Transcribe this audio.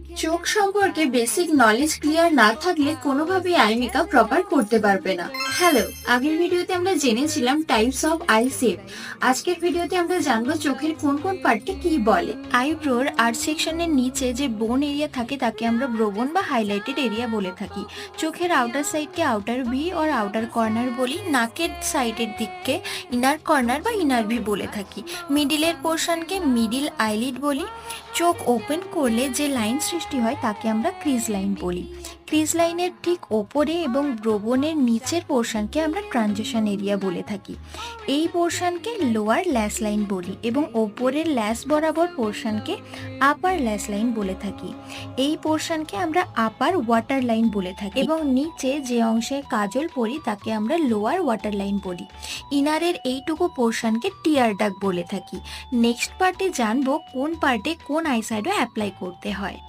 চোখ সম্পর্কে basic knowledge clear না থাকলে কোনোভাবেই আই মেকআপ প্রপার করতে পারবে না। হ্যালো, আগের ভিডিওতে আমরা জেনেছিলাম টাইপস অফ আই শেপ। আজকের ভিডিওতে আমরা জানবো চোখের কোন কোন পার্টকে কি বলে। আইব্রোর আর্ট সেকশনের নিচে যে বোন এরিয়া থাকে তাকে আমরা ব্রোবোন বা হাইলাইটেড এরিয়া বলে থাকি। চোখের আউটার সাইডকে আউটার ভি আর আউটার কর্নার বলি। নাকের সাইডের দিককে ইনার কর্নার বা ইনার ভি বলে থাকি। মিডিলের পোর্শনকে মিডিল আইলিড বলি। চোখ ওপেন করলে যে লাইন সৃষ্টি হয় তাকে আমরা ক্রিজ লাইন বলি। ক্রিজ লাইনের ঠিক ওপরে এবং ব্রোবনের নিচের পোর্শনকে আমরা ট্রানজিশন এরিয়া বলে থাকি। এই পোর্শনকে লোয়ার ল্যাশ লাইন বলি এবং ওপরের ল্যাশ বরাবর পোর্শনকে আপার ল্যাশ লাইন বলে থাকি। এই পোর্শনকে আমরা আপার ওয়াটার লাইন বলে থাকি এবং নিচে যে অংশে কাজল পরি তাকে আমরা লোয়ার ওয়াটার লাইন বলি। ইনারের এইটুকু পোর্শনকে টিয়ার ডাক বলে থাকি। নেক্সট পার্টে জানবো কোন পার্টে কোন আইশ্যাডো অ্যাপ্লাই করতে হয়।